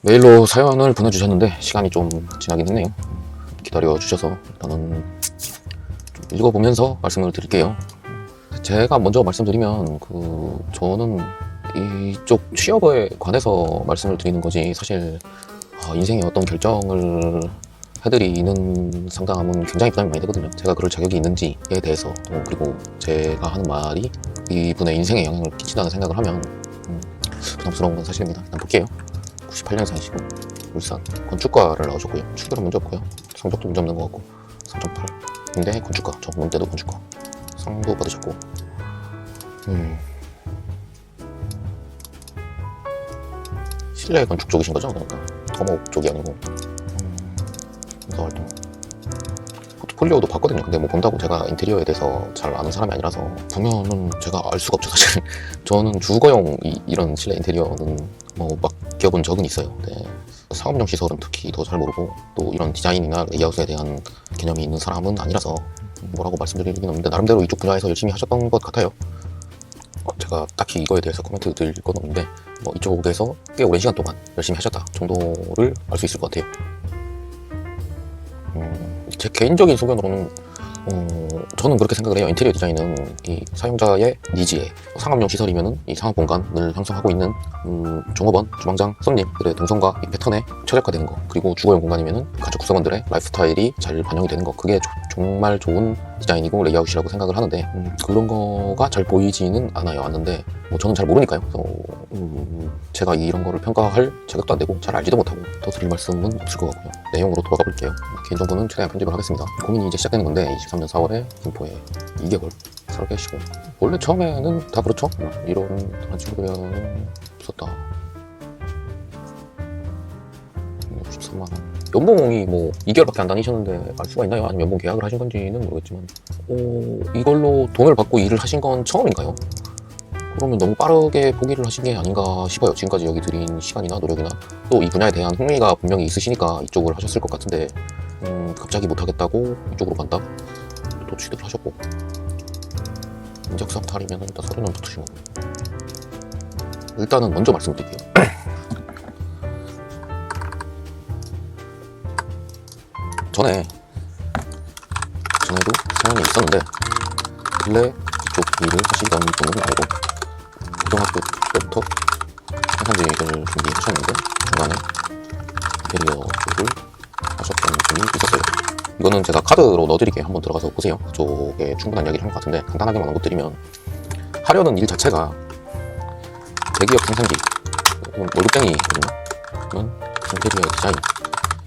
메일로 사연을 보내주셨는데 시간이 좀 지나긴 했네요. 기다려주셔서 일단은 좀 읽어보면서 말씀을 드릴게요. 제가 먼저 말씀드리면 저는 이쪽 취업에 관해서 말씀을 드리는 거지, 사실 인생의 어떤 결정을 해드리는 상담은 굉장히 부담이 많이 되거든요. 제가 그럴 자격이 있는지에 대해서, 그리고 제가 하는 말이 이분의 인생에 영향을 끼친다는 생각을 하면 부담스러운 건 사실입니다. 일단 볼게요. 98년생이시고 울산 건축과를 나오셨고요. 출결은 문제 없고요. 성적도 문제 없는 것 같고 3.8. 근데 건축과, 전공 때도 건축과 상도 받으셨고, 실내 건축 쪽이신 거죠? 그러니까 토목 쪽이 아니고. 봉사 활동 포트폴리오도 봤거든요. 근데 뭐 본다고 제가 인테리어에 대해서 잘 아는 사람이 아니라서 보면은 제가 알 수가 없죠, 사실. 저는 주거용 이런 실내 인테리어는 뭐 맡겨본 적은 있어요. 네. 상업용 시설은 특히 더 잘 모르고, 또 이런 디자인이나 레이아웃에 대한 개념이 있는 사람은 아니라서 뭐라고 말씀드리긴 없는데, 나름대로 이쪽 분야에서 열심히 하셨던 것 같아요. 제가 딱히 이거에 대해서 코멘트 드릴 건 없는데, 이쪽에서 꽤 오랜 시간 동안 열심히 하셨다 정도를 알 수 있을 것 같아요. 제 개인적인 소견으로는 저는 그렇게 생각을 해요. 인테리어 디자인은 이 사용자의 니즈에, 상업용 시설이면은 이 상업 공간을 형성하고 있는 종업원, 주방장, 손님들의 동선과 이 패턴에 최적화되는 거, 그리고 주거용 공간이면은 가족 구성원들의 라이프스타일이 잘 반영이 되는 거, 그게 정말 좋은 디자인이고 레이아웃이라고 생각을 하는데, 그런 거가 잘 보이지는 않는데 저는 잘 모르니까요. 그래서 제가 이런 거를 평가할 자격도 안 되고 잘 알지도 못하고 더 드릴 말씀은 없을 것 같고요. 내용으로 돌아가 볼게요. 개인정보는 최대한 편집을 하겠습니다. 고민이 이제 시작되는 건데, 23년 4월에 김포에 2개월 살아 계시고, 원래 처음에는 다 그렇죠? 이런 다른 친구들은 없었다. 63만원. 연봉이 뭐 2개월밖에 안 다니셨는데 알 수가 있나요? 아니면 연봉 계약을 하신 건지는 모르겠지만, 이걸로 돈을 받고 일을 하신 건 처음인가요? 그러면 너무 빠르게 포기를 하신 게 아닌가 싶어요. 지금까지 여기 들인 시간이나 노력이나 또 이 분야에 대한 흥미가 분명히 있으시니까 이쪽을 하셨을 것 같은데, 갑자기 못하겠다고 이쪽으로 간다? 또 취득을 하셨고, 인적성 탈이면 일단 서류는 붙으신 거고. 일단은 먼저 말씀드릴게요. 전에도 사연이 있었는데, 근래 이쪽 일을 하시던 분은 아니고, 고등학교 때부터 생산직을 준비하셨는데 중간에 인테리어 쪽을 하셨던 분이 있었어요. 이거는 제가 카드로 넣어드릴게요. 한번 들어가서 보세요. 그쪽에 충분한 이야기를 한 것 같은데, 간단하게만 언급드리면, 하려는 일 자체가 대기업 생산직, 월급쟁이거든요. 이건 인테리어 디자인,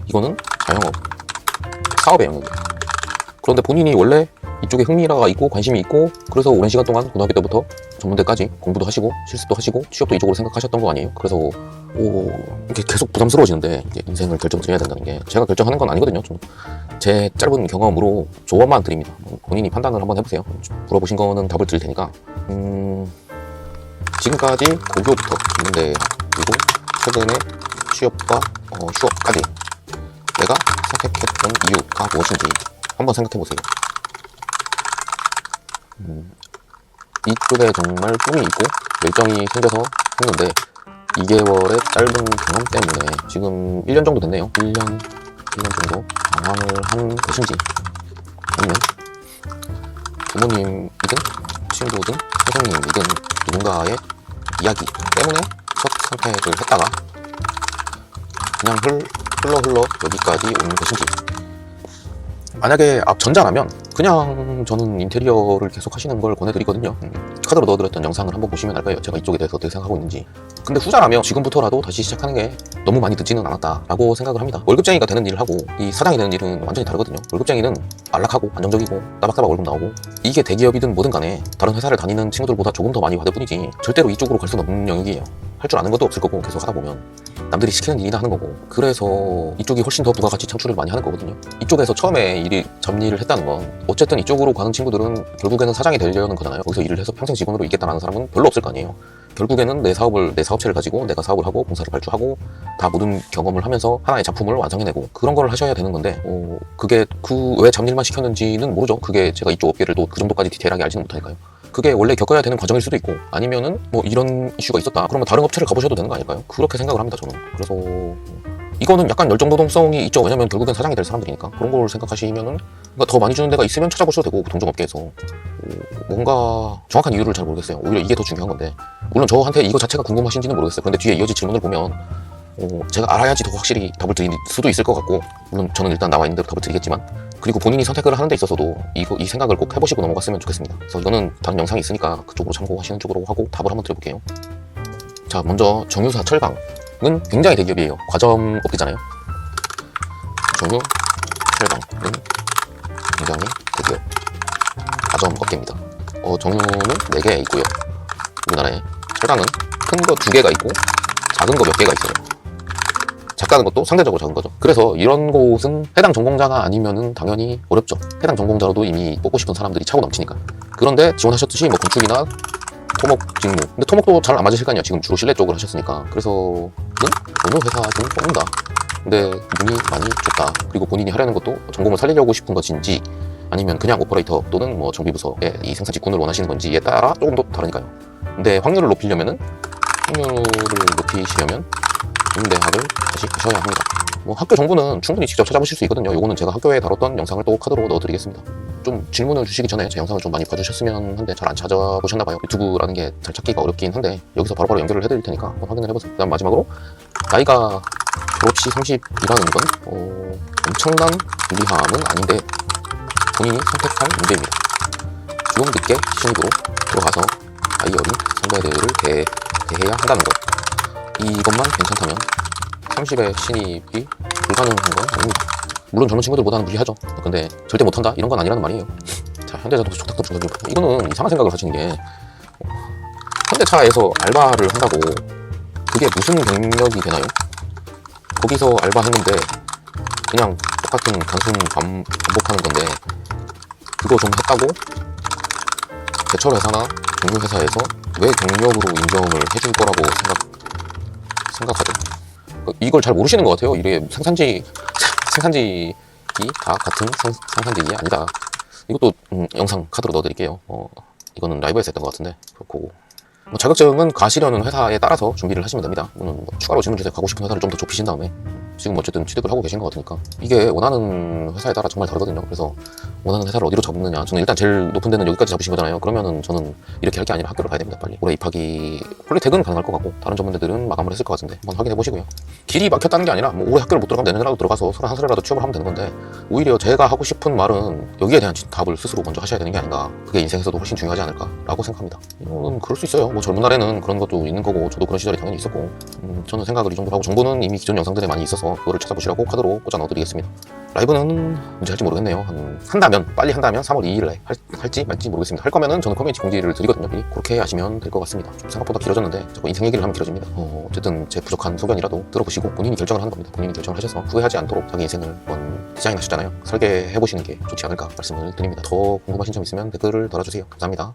이거는 자영업, 사업의 영역이에요. 그런데 본인이 원래 이쪽에 흥미가 있고 관심이 있고, 그래서 오랜 시간 동안 고등학교 때부터 전문대까지 공부도 하시고 실습도 하시고 취업도 이쪽으로 생각하셨던 거 아니에요? 그래서 이렇게 계속 부담스러워지는데, 이제 인생을 결정해야 된다는 게 제가 결정하는 건 아니거든요. 좀 제 짧은 경험으로 조언만 드립니다. 본인이 판단을 한번 해보세요. 물어보신 거는 답을 드릴 테니까. 지금까지 고교부터 있는데, 그리고 최근에 취업과 휴업까지 내가 선택했던 이유가 무엇인지 한번 생각해보세요. 이쪽에 정말 꿈이 있고 열정이 생겨서 했는데, 2개월의 짧은 경험 때문에 지금 1년 정도 됐네요. 1년 정도 방황을 한 것인지, 아니면 부모님이든 친구든 선생님이든 누군가의 이야기 때문에 첫 선택을 했다가 그냥 흘러 여기까지 온 것인지. 만약에 전자라면 그냥 저는 인테리어를 계속 하시는 걸 권해드리거든요. 카드로 넣어드렸던 영상을 한번 보시면 알 거예요. 제가 이쪽에 대해서 어떻게 생각하고 있는지. 근데 후자라면 지금부터라도 다시 시작하는 게 너무 많이 늦지는 않았다라고 생각을 합니다. 월급쟁이가 되는 일을 하고 이 사장이 되는 일은 완전히 다르거든요. 월급쟁이는 안락하고 안정적이고 따박따박 월급 나오고, 이게 대기업이든 뭐든 간에 다른 회사를 다니는 친구들보다 조금 더 많이 받을 뿐이지 절대로 이쪽으로 갈 수는 없는 영역이에요. 할 줄 아는 것도 없을 거고, 계속 하다 보면 남들이 시키는 일이나 하는 거고, 그래서 이쪽이 훨씬 더 부가가치 창출을 많이 하는 거거든요. 이쪽에서 처음에 잡일을 했다는 건 어쨌든 이쪽으로 가는 친구들은 결국에는 사장이 되려는 거잖아요. 거기서 일을 해서 평생 직원으로 있겠다는 사람은 별로 없을 거 아니에요. 결국에는 내 사업체를 가지고 내가 사업을 하고 봉사를 발주하고 다 모든 경험을 하면서 하나의 작품을 완성해내고, 그런 걸 하셔야 되는 건데, 그게 왜 잡일만 시켰는지는 모르죠. 그게 제가 이쪽 업계를 또 그 정도까지 디테일하게 알지는 못하니까요. 그게 원래 겪어야 되는 과정일 수도 있고, 아니면은 뭐 이런 이슈가 있었다 그러면 다른 업체를 가보셔도 되는 거 아닐까요? 그렇게 생각을 합니다, 저는. 그래서 이거는 약간 열정 노동성이 있죠. 왜냐면 결국엔 사장이 될 사람들이니까. 그런 걸 생각하시면은 그러니까 더 많이 주는 데가 있으면 찾아보셔도 되고, 동종업계에서 뭔가 정확한 이유를 잘 모르겠어요. 오히려 이게 더 중요한 건데, 물론 저한테 이거 자체가 궁금하신지는 모르겠어요. 그런데 뒤에 이어질 질문을 보면 제가 알아야지 더 확실히 답을 드릴 수도 있을 것 같고, 물론 저는 일단 나와 있는 대로 답을 드리겠지만, 그리고 본인이 선택을 하는 데 있어서도 이 생각을 꼭 해보시고 넘어갔으면 좋겠습니다. 그래서 이거는 다른 영상이 있으니까 그쪽으로 참고하시는 쪽으로 하고 답을 한번 드려볼게요. 자, 먼저 정유사 철강은 굉장히 대기업이에요. 과점 업계잖아요. 정유 철강은 굉장히 대기업 과점 업계입니다. 정유는 4개 있고요. 우리나라에 철강은 큰 거 2개가 있고 작은 거 몇 개가 있어요. 작다는 것도 상대적으로 작은 거죠. 그래서 이런 곳은 해당 전공자가 아니면은 당연히 어렵죠. 해당 전공자로도 이미 뽑고 싶은 사람들이 차고 넘치니까. 그런데 지원하셨듯이 뭐 건축이나 토목 직무, 근데 토목도 잘 안 맞으실 거 아니에요. 지금 주로 실내 쪽을 하셨으니까. 그래서 어느 회사든 뽑는다. 근데 문이 많이 좁다. 그리고 본인이 하려는 것도 전공을 살리려고 싶은 것인지, 아니면 그냥 오퍼레이터 또는 뭐 정비부서의 이 생산 직군을 원하시는 건지에 따라 조금 더 다르니까요. 근데 확률을 높이려면은, 확률을 높이시려면 인대학을 다시 하셔야 합니다. 뭐 학교 정보는 충분히 직접 찾아보실 수 있거든요. 요거는 제가 학교에 다뤘던 영상을 또 카드로 넣어드리겠습니다. 좀 질문을 주시기 전에 제 영상을 좀 많이 봐주셨으면 하는데 잘 안 찾아보셨나봐요. 유튜브라는 게 잘 찾기가 어렵긴 한데 여기서 바로바로 연결을 해드릴 테니까 한번 확인을 해보세요. 그 다음 마지막으로, 나이가 졸업시 30이라는 건 엄청난 불리함은 아닌데 본인이 선택할 문제입니다. 좀 늦게 신입으로 들어가서 나이 어린 선배들을 대해야 한다는 것, 이것만 괜찮다면 30의 신입이 불가능한 건 아닙니다. 물론 젊은 친구들보다는 무리하죠. 근데 절대 못한다 이런 건 아니라는 말이에요. 자, 현대자동차 촉탁도 중간중, 이거는 이상한 생각을 하시는 게, 현대차에서 알바를 한다고 그게 무슨 경력이 되나요? 거기서 알바했는데 그냥 똑같은 단순 반복하는 건데, 그거 좀 했다고 제철회사나 정유회사에서 왜 경력으로 인정을 해줄 거라고 생각하죠. 이걸 잘 모르시는 것 같아요. 이게 생산직이 다 같은 생산직이 아니다. 이것도 영상 카드로 넣어드릴게요. 이거는 라이브에서 했던 것 같은데, 그렇고 뭐 자격증은 가시려는 회사에 따라서 준비를 하시면 됩니다. 뭐 추가로 질문 주세요. 가고 싶은 회사를 좀 더 좁히신 다음에. 지금 어쨌든 취득을 하고 계신 것 같으니까 이게 원하는 회사에 따라 정말 다르거든요. 그래서 원하는 회사를 어디로 잡느냐, 저는 일단 제일 높은 데는 여기까지 잡으신 거잖아요. 그러면은 저는 이렇게 할 게 아니라 학교를 가야 됩니다. 빨리. 올해 입학이 폴리텍은 가능할 것 같고 다른 전문대들은 마감을 했을 것 같은데 한번 확인해 보시고요. 길이 막혔다는 게 아니라 뭐 올해 학교를 못 들어가면 내년에라도 들어가서 서로 한 살이라도 취업을 하면 되는 건데, 오히려 제가 하고 싶은 말은 여기에 대한 답을 스스로 먼저 하셔야 되는 게 아닌가, 그게 인생에서도 훨씬 중요하지 않을까라고 생각합니다. 이거는 그럴 수 있어요. 뭐 젊은 날에는 그런 것도 있는 거고, 저도 그런 시절이 당연히 있었고, 저는 생각을 이 정도로 하고, 정보는 이미 기존 영상들에 많이 있어서 그거를 찾아보시라고 카드로 꽂아 넣어드리겠습니다. 라이브는 언제 할지 모르겠네요. 빨리 한다면 3월 2일에 할지 말지 모르겠습니다. 할 거면은 저는 커뮤니티 공지를 드리거든요. 미리. 그렇게 하시면 될 것 같습니다. 좀 생각보다 길어졌는데 자꾸 인생 얘기를 하면 길어집니다. 어쨌든 제 부족한 소견이라도 들어보시고 본인이 결정을 하는 겁니다. 본인이 결정을 하셔서 후회하지 않도록 자기 인생을 한번 디자인하셨잖아요. 설계해보시는 게 좋지 않을까 말씀을 드립니다. 더 궁금하신 점 있으면 댓글을 달아주세요. 감사합니다.